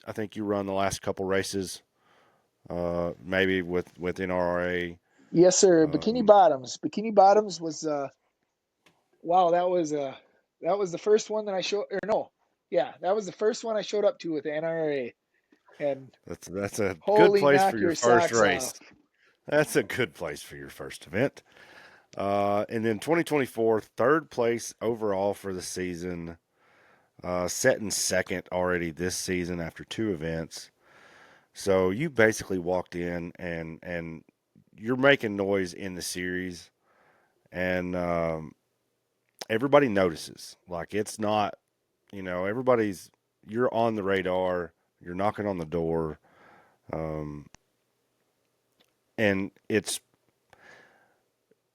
I think you run the last couple races, maybe with NRA. Yes, sir. Bikini Um, Bottoms. Bikini Bottoms was wow, that was the first one that I showed or no. Yeah, that was the first one I showed up to with the NRA. And that's a good holy place for knock your your first socks race. off. That's a good place for your first event. And then 2024, third place overall for the season, setting second already this season after two events. So you basically walked in and you're making noise in the series, and everybody notices. Like it's not, everybody's you're on the radar. You're knocking on the door, um, and it's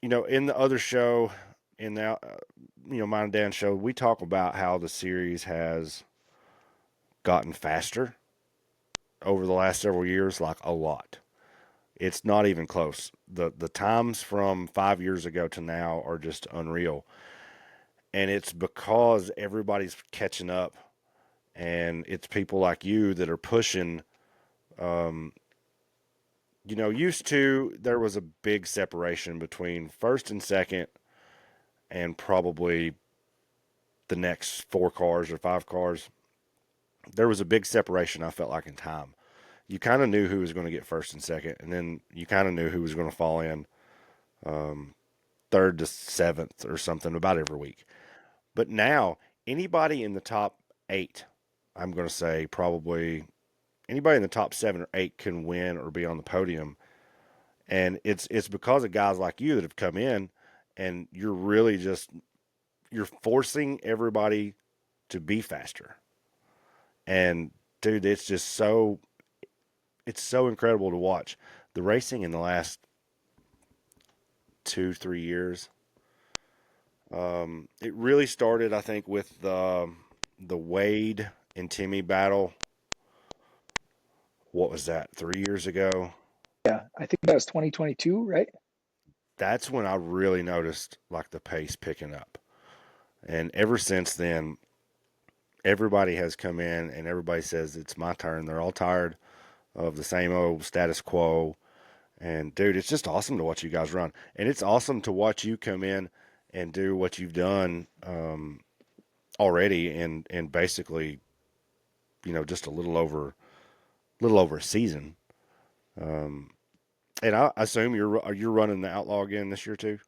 in the other show, in the mine and Dan show, we talk about how the series has gotten faster over the last several years, like a lot. It's not even close. The times from 5 years ago to now are just unreal. And it's because everybody's catching up, and it's people like you that are pushing. Um, used to there was a big separation between first and second, and probably the next four cars or five cars. There was a big separation. I felt like in time, you kind of knew who was going to get first and second, and then you kind of knew who was going to fall in. Um, third to seventh or something about every week. But now, anybody in the top eight, I'm going to say probably anybody in the top 7 or 8 can win or be on the podium. And it's because of guys like you that have come in, and you're really just you're forcing everybody to be faster. And dude, it's so incredible to watch the racing in the last 2 3 years. It really started, I think, with the Wade and Timmy battle. What was that? 3 years ago. Yeah, I think that was 2022, right? That's when I really noticed like the pace picking up, and ever since then, everybody has come in and everybody says it's my turn. They're all tired of the same old status quo. And dude, it's just awesome to watch you guys run, and it's awesome to watch you come in and do what you've done already, and basically, just a little over a season. Um, and I assume you're running the Outlaw again this year too.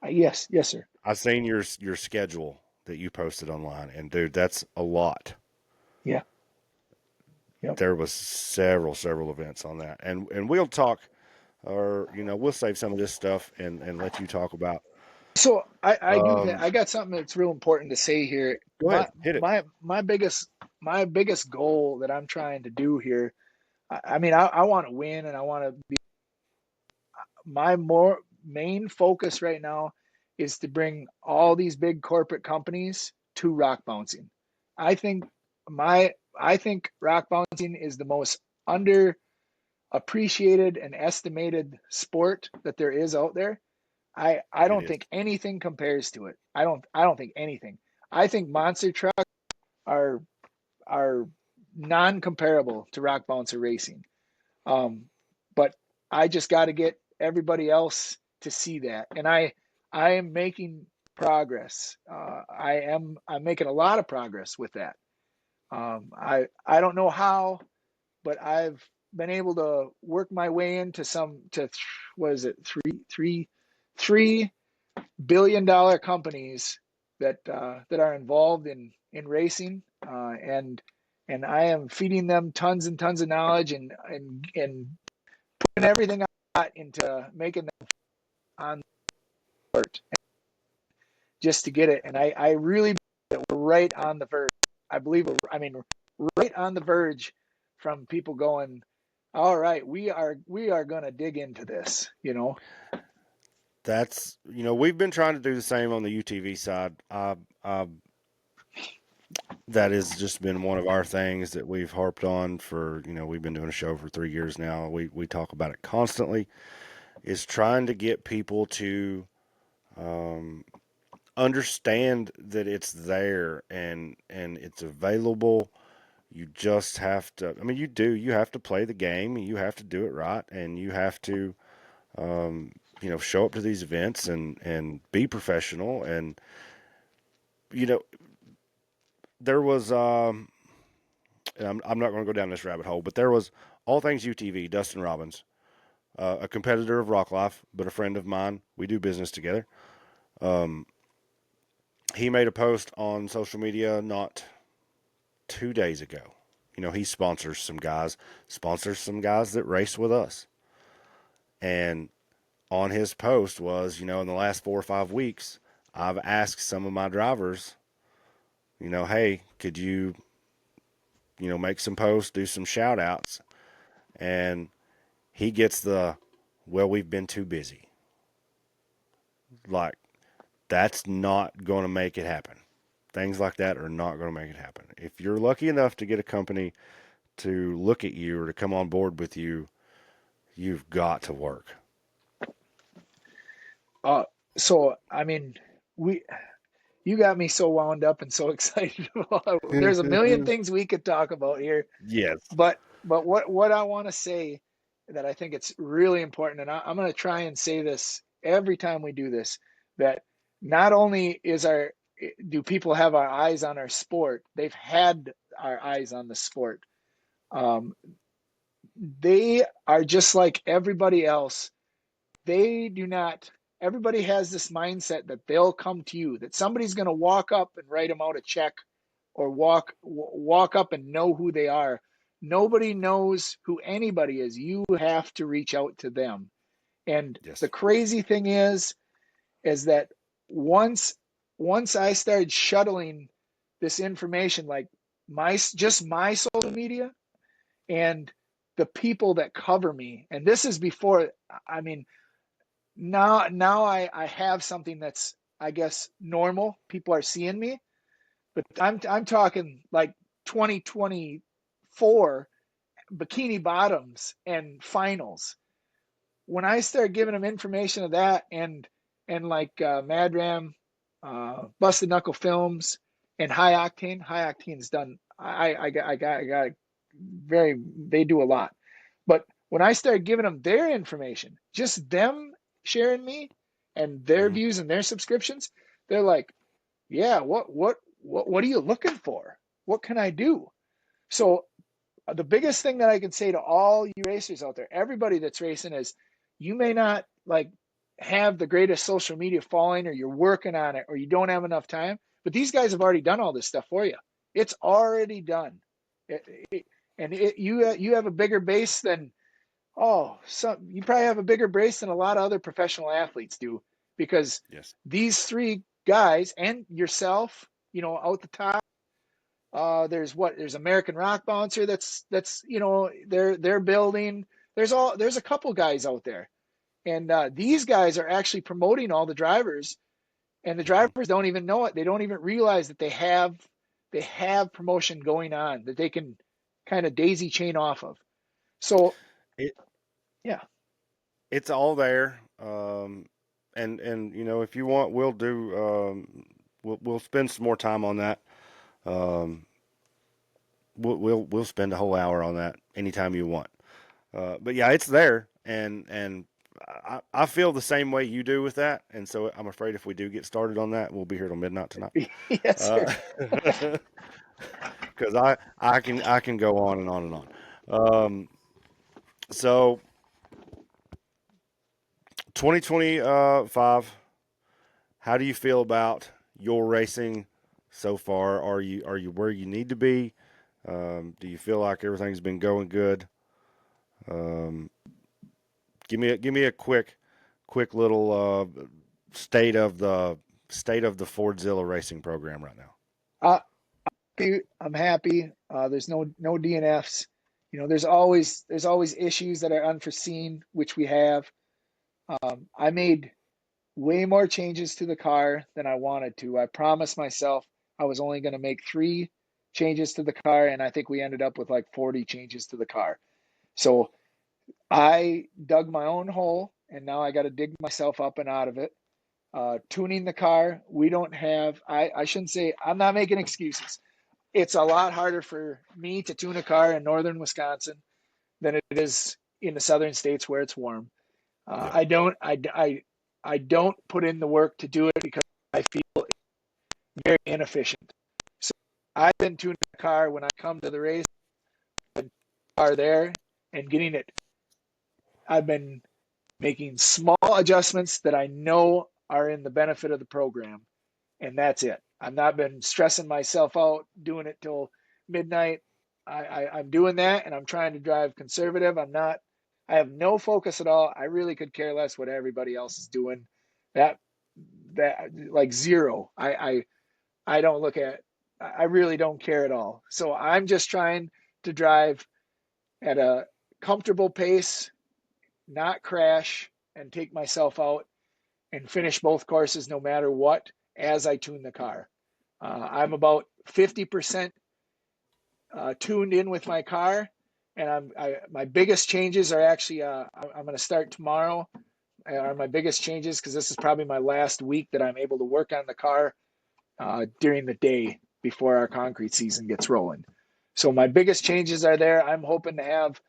Yes, yes, sir. I seen your schedule that you posted online, and dude, that's a lot. Yeah, yep. There was several events on that, and we'll talk, or we'll save some of this stuff and let you talk about. So I do think Um, I got something that's real important to say here. Go ahead, hit it. My biggest goal that I'm trying to do here. I mean, I want to win, and I want to be my more main focus right now is to bring all these big corporate companies to rock bouncing. I think I think rock bouncing is the most underappreciated and estimated sport that there is out there. I It don't is. think anything compares to it. I don't think anything. I think monster trucks are are non-comparable to rock bouncer racing. But I just got to get everybody else to see that, and I am making progress. I'm making a lot of progress with that. I don't know how, but I've been able to work my way into what is it, $3 billion companies that are involved in racing, and I am feeding them tons and tons of knowledge, and putting everything I got into making them on court just to get it. And I really believe that we're right on the verge. I mean, right on the verge from people going, all right, we are going to dig into this, That's we've been trying to do the same on the UTV side. That has just been one of our things that we've harped on for we've been doing a show for 3 years now. We talk about it constantly. Is trying to get people to um, understand that it's there and it's available. You just have to. I mean, you have to play the game. You have to do it right, and you have to show up to these events and be professional. And you know, there was and I'm not going to go down this rabbit hole, but there was all things UTV. Dustin Robbins, a competitor of Rock Life, but a friend of mine. We do business together. Um, he made a post on social media not 2 days ago. He sponsors some guys that race with us. And on his post was, in the last 4 or 5 weeks, I've asked some of my drivers, hey, could you, make some posts, do some shout outs? And he gets well, we've been too busy. Like, that's not going to make it happen. Things like that are not going to make it happen. If you're lucky enough to get a company to look at you or to come on board with you, you've got to work. uh, so I mean, we you got me so wound up and so excited about it. There's a million things we could talk about here, Yes. but what I want to say that I think it's really important, and I'm going to try and say this every time we do this, that not only do people have our eyes on our sport, they've had our eyes on the sport. Um, they are just like everybody else. They do not. everybody has this mindset that they'll come to you, that somebody's going to walk up and write them out a check or walk up and know who they are. Nobody knows who anybody is. You have to reach out to them. And the Yes. crazy thing is that once I started shuttling this information, like my social media and the people that cover me, and this is before, I mean, now I have something that's, I guess, normal. People are seeing me, but I'm talking like 2024 bikini bottoms and finals. When I start giving them information of that and like Mad Ram, Busted Knuckle Films, and High Octane's done. I got very. They do a lot, but when I start giving them their information, just them sharing me and their Hmm. views and their subscriptions, they're like, yeah, what are you looking for? What can I do? So the biggest thing that I can say to all you racers out there, everybody that's racing, is you may not like have the greatest social media following, or you're working on it, or you don't have enough time, but these guys have already done all this stuff for you. It's already done. You have a bigger base than, you probably have a bigger base than a lot of other professional athletes do, because Yes. these three guys and yourself, out the top. There's American Rock Bouncer that's they're building. There's a couple guys out there, and these guys are actually promoting all the drivers, and the Hmm. drivers don't even know it. They don't even realize that they have promotion going on that they can kind of daisy chain off of. So It yeah, it's all there. And if you want, we'll do. We'll spend some more time on that. Um, we'll spend a whole hour on that anytime you want. But yeah, it's there, and I feel the same way you do with that. And so I'm afraid if we do get started on that, we'll be here till midnight tonight. yes, sir. Because I can go on and on and on. So 2025. How do you feel about your racing so far? Are you where you need to be? Do you feel like everything's been going good? Um, give me a quick little state of the Fordzilla racing program right now. Uh, I'm happy. There's no DNFs. There's always issues that are unforeseen, which we have. I made way more changes to the car than I wanted to. I promised myself I was only going to make 3 changes to the car, and I think we ended up with like 40 changes to the car. So I dug my own hole, and now I got to dig myself up and out of it. Tuning the car, we don't have. I shouldn't say. I'm not making excuses. It's a lot harder for me to tune a car in northern Wisconsin than it is in the southern states where it's warm. Yeah. I don't put in the work to do it because I feel it's very inefficient. So I've been tuning the car when I come to the race, the car there, and getting it. I've been making small adjustments that I know are in the benefit of the program, and that's it. I've not been stressing myself out doing it till midnight. I'm doing that, and I'm trying to drive conservative. I'm not. I have no focus at all. I really could care less what everybody else is doing. That that like zero. I don't look at. I really don't care at all. So I'm just trying to drive at a comfortable pace, not crash, and take myself out and finish both courses no matter what as I tune the car. I'm about 50% tuned in with my car, and my biggest changes are actually I'm going to start tomorrow. Are my biggest changes because this is probably my last week that I'm able to work on the car during the day before our concrete season gets rolling. So my biggest changes are there. I'm hoping to have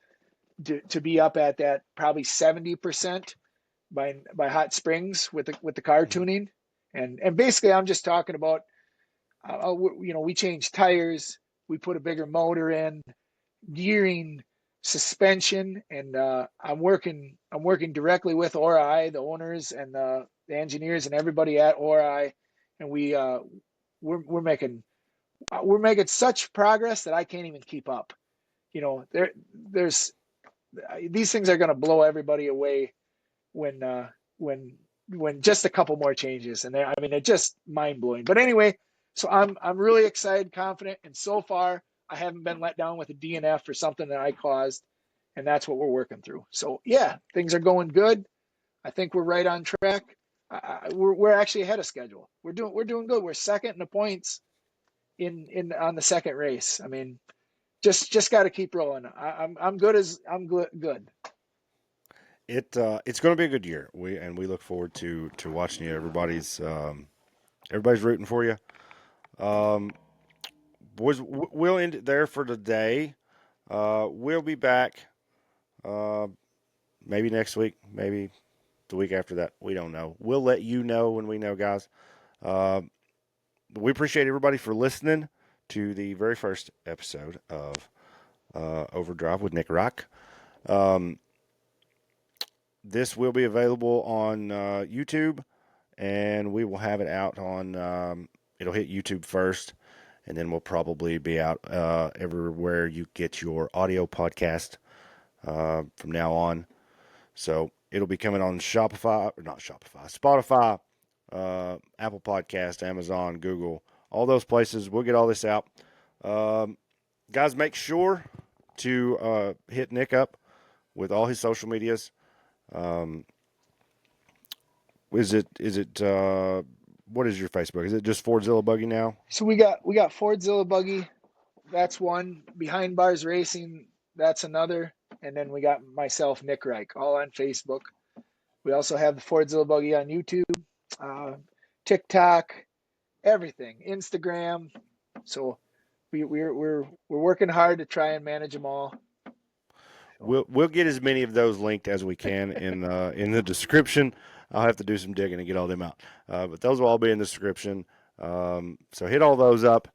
to be up at that probably 70% by Hot Springs with the car Mhm. tuning, and basically I'm just talking about we changed tires, we put a bigger motor in, gearing, suspension, and I'm working directly with ORI, the owners and the engineers and everybody at ORI, and we're making such progress that I can't even keep up. There's these things are going to blow everybody away when just a couple more changes, and I mean, it's just mind blowing. But anyway, so I'm really excited, confident, and so far I haven't been let down with a DNF or something that I caused, and that's what we're working through. So yeah, things are going good. I think we're right on track. We're actually ahead of schedule. We're doing good. We're second in the points in on the second race. I mean, just got to keep rolling. I'm good. It's going to be a good year. We look forward to watching you. Everybody's rooting for you. Boys, we'll end it there for today. We'll be back maybe next week, maybe the week after that. We don't know. We'll let you know when we know, guys. We appreciate everybody for listening to the very first episode of Overdrive with Nick Reich. This will be available on YouTube, and we will have it out on, it'll hit YouTube first, and then we'll probably be out everywhere you get your audio podcast from now on. So it'll be coming on Spotify, Apple Podcast, Amazon, Google, all those places. We'll get all this out. Guys, make sure to hit Nick up with all his social medias. Is it what is your Facebook? Is it just Fordzilla Buggy now? So we got Fordzilla Buggy. That's one. Behind Bars Racing, that's another. And then we got myself, Nick Reich, all on Facebook. We also have the Fordzilla Buggy on YouTube, TikTok, everything, Instagram. So we're working hard to try and manage them all. We'll get as many of those linked as we can in the description. I'll have to do some digging and get all them out, but those will all be in the description. So hit all those up,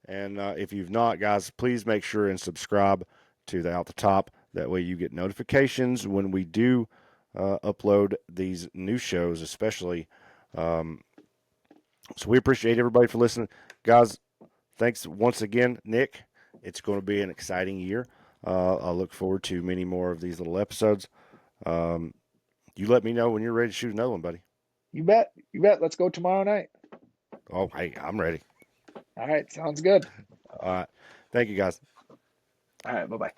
and if you've not, guys, please make sure and subscribe to the Out the Top. That way you get notifications when we do upload these new shows, especially. So we appreciate everybody for listening, guys. Thanks once again, Nick. It's going to be an exciting year. I look forward to many more of these little episodes. You let me know when you're ready to shoot another one, buddy. You bet. Let's go tomorrow night. Oh, hey, I'm ready. All right. Sounds good. All right. Thank you, guys. All right. Bye-bye.